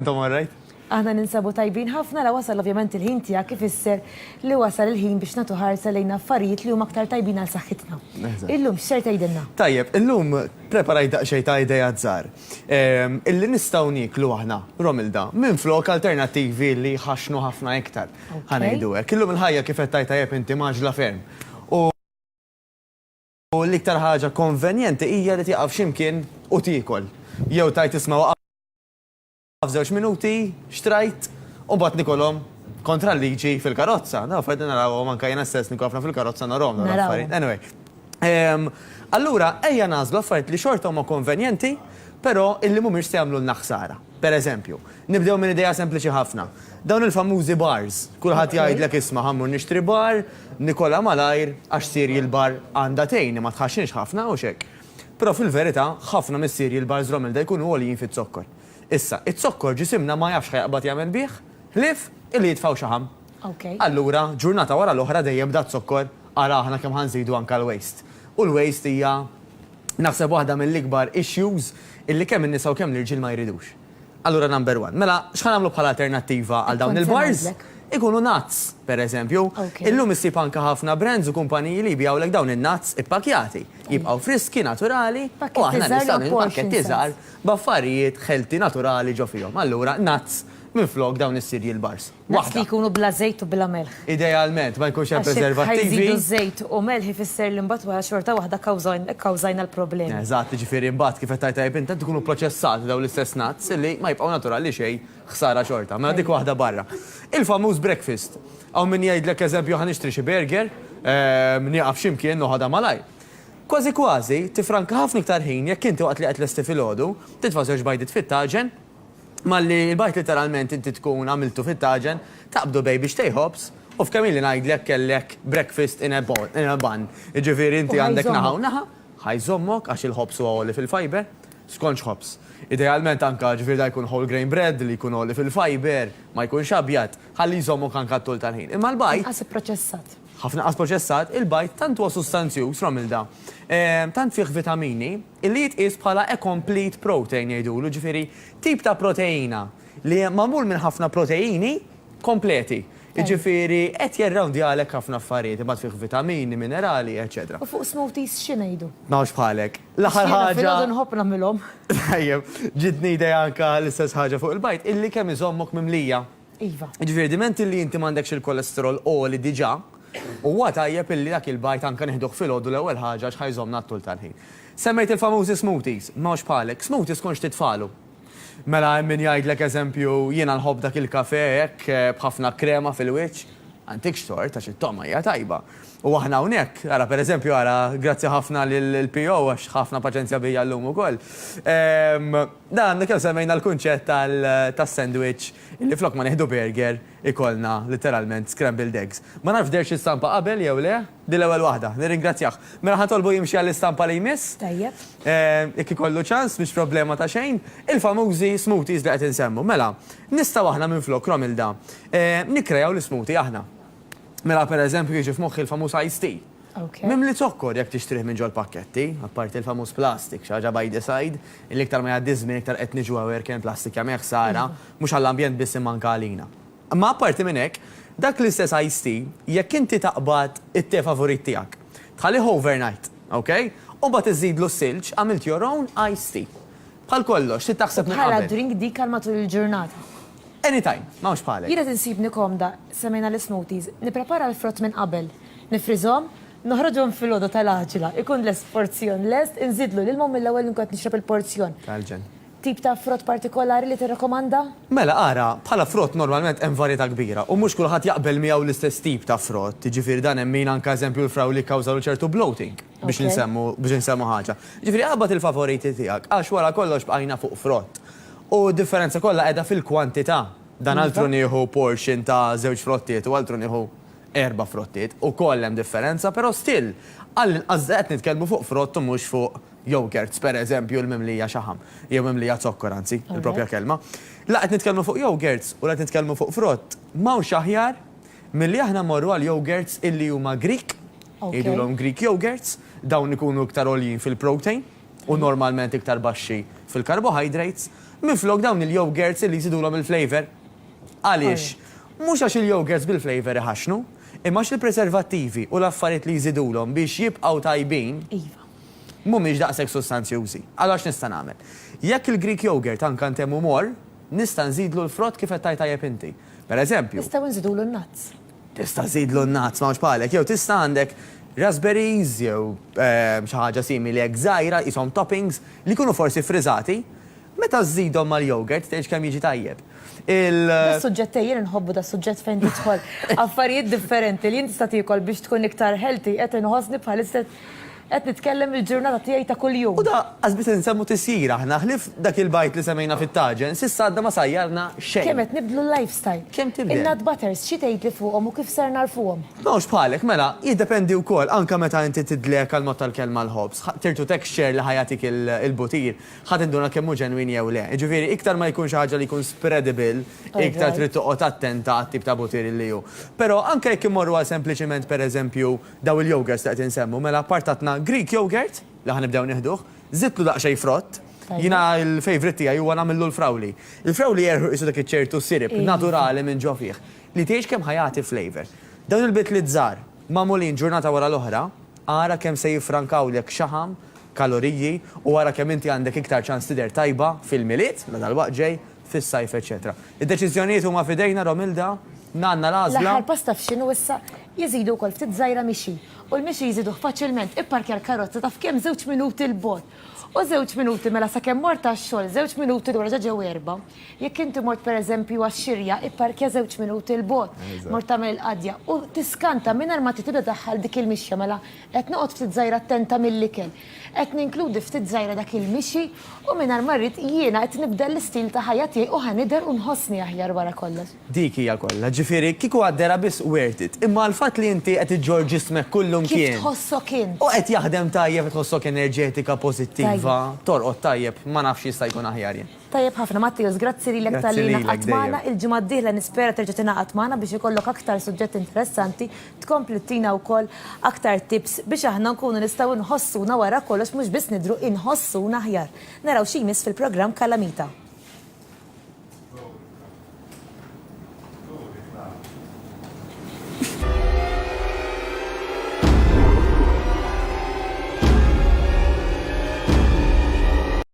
Intom għarrajt? Aħna ninsabu tajbin ħafna la wasal ovvjament il-ħin tiegħek kif isser li wasal il-ħin biex nagħtu ħarsa lejn affarijiet li huma aktar tajbin għal saħħitna. Illum x'ser tgħidilna? Tajjeb, illum preparajt daqsxejn ta' idea żgħar. Illi nistgħu niklu aħna, Romilda, minn flok alternattivi li ħaxnu ħafna iktar. Ħanejdu hekk. Illum il-ħajja kif qed tajjeb inti maġla ferm. U l-iktar ħaġa konvenjenti hija li tieqaf x'imkien u tiekol. Jew tajt isma' f'żewġ minuti, xtrajt, u bat nikolom kontra liġi fil-karozza. Da, fajda naraw, manka jena stess nikofna fil-karozza narom. Anyway. Allura, ejja nazlu affarijiet li xorta huma konvenjenti, pero illi mhumiex se jagħmlu l-naħsara. Per eżempju, nibdew minn idea sempliċi ħafna. Dawn il-famużi bars, kulħadd jgħidlek isma' ħammur nixtri bar, nikola malajr, għax cereal bar għandha tgħin ma tħaxxinx ħafna u xek. Però fil-verità, ħafna mis-cereal bars Romilda jkunu għoljin fit-zokkor. Issa, it-zokkor ġisimna ma jafx ħajqbad jagħmel bih, ħlief illi jitfaw xaħam. Allura, ġurnata wara l-oħra dejjem da zokkor ara aħna kemm ħanżidu anke l-waste. U l-waste hija naħseb waħda mill-ikbar issues illi kemm in-nisa u kemm l-irġiel ma jridux. Allura number one. Mela, x'ħanamlu bħala alternattiva għal dawn il-bars? Ikunu nuts, per eżempju. Illum issib anke ħafna brands u kumpaniji li jbjawlek dawn in-nuts ippakjati. Jibqgħu friski, naturali, u aħna nistgħu il-pakketti żgħar b'affarijiet ħelti naturali ġo fihom. Allura, nuts minflok dawn is-cereal bars. Nuts li jkunu bla żejt u bla melħ. Idealment, ma jkunx hemm preservattivi. Ħajżidu żejt u melħ ifisser li mbagħad wara xorta waħda kkawżajna l-problemi. Eżatt, ġifieri mbagħad kif qed tajjeb intent ikunu proċessati dawn l-istess nuts illi ma jibqgħu naturali xejn ħsara xorta. Mela dik waħda barra. Il-famuż breakfast. Hawn min jgħidlek eżempju ħanixtri xi burger, nieqaf x'imkien noħodha malajr. Kważi kważi tifranka ħafna iktar ħin jekk inti waqt li qed lesti filgħodu, titfa' żewġ bajdiet fit-taġen, malli l-bajt literalment inti tkun għamiltu fit-taġen, taqbdu baby stay hops, u f'kemm li ngħidlek kellek breakfast in a bun. Jiġifieri inti għandek naħa u naħa, ħajżommok għax il-hops huwa għoli fil-fiber, skonx hops. Idealment anka ġifieri da jkun whole grain bread li jkun għoli fil-fiber, ma jkunx abjad, ħalli jżommok anka tul tal-ħin. Imma l-bajt Qas proċessat. ħafna qas proċessat, il-bajt tant huwa sustanzjuż Romilda. Tant fih vitamini illi jitqies bħala a complete protein jgħidulu, ġifieri tip ta' proteina li magħmul minn ħafna proteini kompleti. Jiġifieri qed jerrawndi għalek ħafna affarijiet, imbagħad fih vitamini, minerali, eċetera. U fuq smoothies x'ingħidu? Mawx bħalek. L-aħħar ħaġa. Filgħodu nħobb nagħmilhom. Tajjeb, ġidni idea anke l-istess ħaġa fuq il-bajt illi kemm iżommok mimlija. Iva. Jiġifieri diment illi inti m'għandekx il-kolesterol oli diġà, u tajjeb illi dak il-bajt anke nieħduh filgħodu l-ewwel ħaġa x'ħajżommna tul tal-ħin. Semmejt il-famużi smoothies, mawx bħalek, smoothies konx titfalu. Mela min jgħidlek eżempju jiena nħobb dak il-kafe hekk b'ħafna krema fil-wiċċ, antik xtort għax it-tomma hija tajba. U aħna hawnhekk, ara pereżempju ara grazzi ħafna lill-PO għax ħafna paċenzja bija llum ukoll. Dan kemm semmejna l-kunċett tas-sandwich illi flok ma neħdu burger ikollna literalment scrambled eggs. Ma nafx derx istampa qabel jew le, di l-ewwel waħda, nirringrazzjah. Mela ħatolbu jimxi għall-istampa li jmiss. Tajjeb. Jekk ikollu ċans mhix problema ta' xejn, il-famużi smoothies li qed insemmu. Mela, nistgħu aħna minflok Romilda nikkrejaw l-smoothie aħna. Mela per eżempju jiġi f'moħħi il-famuż iced tea. Mimli zokkor jekk tixtrih minn ġol pakketti, apparti il-famuż plastik, xaġa by the side, il-iktar ma jgħaddi żmien iktar qed niġu għawer kien plastik jagħmel ħsara, mhux għall-ambjent biss manka għalina. Ma apparti minn hekk, dak l-istess iced tea jekk inti taqbad it-te favorit tiegħek. Tħallih overnight, okay? U mbagħad iżidlu s-silġ għamilt your own iced tea. Bħal kollox, titaħseb minn Bħala drink dik għal matul il-ġurnata. Anytime, mawx bħalek. Jiena tinsibni komda, semmejna l-smoothies, nipprepara l-frott minn qabel, nifrizhom, noħroġhom fil-għodu tal-aġila, ikun lest porzjon, lest inżidlu l-ilmom mill-ewwel nkun nixrab il-porzjon. Talġen. Tip ta' frott partikolari li tirrakkomanda? Mela ara, bħala frott normalment hemm varjetà kbira u mhux kulħadd jaqbel miegħu l-istess tip ta' frott. Jiġifieri dan hemm min anke eżempju l-fraw li kkawżaw ċertu bloating biex insemmu ħaġa. Jiġifieri qabad il-favoriti tiegħek għax wara kollox bqajna fuq frott. U differenza kollha qiegħda fil-kwantità. Dan altru nieħu portion ta' żewġ frottiet u altru nieħu 4 frottiet u koll hemm differenza, però still għall-inqas qed nitkellmu fuq frott u mhux fuq yogurts, per eżempju l-mimlija xaħam, jew mimlija zokkor anzi, il-propja kelma. La qed nitkellmu fuq yogurts u qed nitkellmu fuq frott, m'hawnx aħjar milli aħna mmorru għal yogurts illi huma Greek, jgħidulhom Greek yogurts, dawn ikunu iktar għoljin fil-protein u normalment iktar baxxi fil-carbohydrates minflok dawn il-yogurts li jżidulhom il-flavor. Għaliex, mhux għax il-yogurts bil-flavor iħaxnu, imma il-preservattivi u l-affarijiet li jżidulhom biex jibqgħu tajbin Iva. mhumiex daqshekk sostanzjużi. Għalax nista' nagħmel. Jekk il-Greek yogurt anke ntemmu mor, nista' nżidlu l-frott kif qed tajjeb inti. Pereżempju, Nistgħu nżidulu n-nuts. tista' żidlu n-nuts ma' xpalek, jew tista' għandek raspberries jew xi ħaġa simili hekk żgħira ishom toppings li jkunu forsi friżati, meta żżidhom mal-yogurt tgħidx kemm jiġi tajjeb. Da suġġett jien nħobbu da suġġett fejn tidħol affarijiet differenti li inti tista' tiekol biex tkun iktar healthy qed inħossni bħalissa qed nitkellem il-ġurnata tiegħi ta' kuljum. U da għazbit nsemmu tisjir aħna ħlif dak il-bajt li semmejna fit-taġen, sissa għadda ma sajjarna xejn. Kemm qed nibdlu l-lifestyle. Kemm tibdel? Il-nut butters xi tgħid li fuqhom u kif ser narfuhom. Mawx bħalek, mela, jiddependi wkoll anke meta inti tidlek għal mod tal-kelma l-ħobs, tirtu texture li ħajatik il-butir, ħadd induna kemm hu ġenwin jew le. Ġifieri iktar ma jkun xi ħaġa li jkun spreadable, iktar trid toqgħod attenta għat-tip ta' butir li hu. Però anke jekk imorru għal sempliċement pereżempju daw il-yogurts li qed insemmu, mela partatna Greek yogurt li ħanibdew nieħduh, żidlu daqsxejn frott. Jina il-favorite tiegħi huwa nagħmillu l-frawli. Il-frawli jerħu isu dak iċ-ċertu sirip naturali minn ġo fih li tgħix kemm ħajati flavor. Dawn il-bit li żżar magħmulin ġurnata wara l-oħra, ara kemm se jiffrankawlek xaħam, kaloriji u ara kemm inti għandek iktar ċans tidher tajba fil-miliet, meta l-waqt ġej, fis-sajf, eċetera. Id-deċiżjonijiet huma f'idejna Romilda, nanna l-għażla. L-aħħar pasta f'xinu issa jeżidu wkoll ftit żgħira mixi. U l-mixi jżiduh faċilment ipparkja l-karozza taf kemm 2 minuti l-bot. U 2 minuti mela sakemm mort tax-xogħol, 2 minuti dwar ġew erba'. Jekk inti mort pereżempju għax-xirja, ipparkja 2 minuti l-bot. Mort tagħmel il-qadja u tiskanta mingħajr ma tibda daħħal dik il-mixja mela qed noqgħod ftit żgħira attenta mill-ikel. Qed ninkludi ftit żgħira dak il-mixi u mingħajr ma rrid jiena qed nibda l-istil ta' ħajja tiegħi u ħanider u nħossni aħjar wara kollox. Dik hija kollha, ġifieri kieku għaddera biss worth it. Imma l-fatt li inti qed iġġor ġismek kullum Kif kien. tħossok int? U qed jaħdem tajjeb tħossok enerġetika pożittiva, torqod tajjeb, ma nafx jista' jkun aħjar jien. Tajjeb ħafna Mattius, grazzi lilek Grazzi tal-li lilek naqgħat magħna. dejjem. Il-ġimgħa d-dieħla nispera terġa' tingħaqad magħna biex ikollok aktar suġġett interessanti, tkompli tina wkoll aktar tips biex aħna nkunu nistgħu nħossuna wara kollox mhux biss nidru inħossuna aħjar. Naraw xi jmiss fil-programm Kalamita.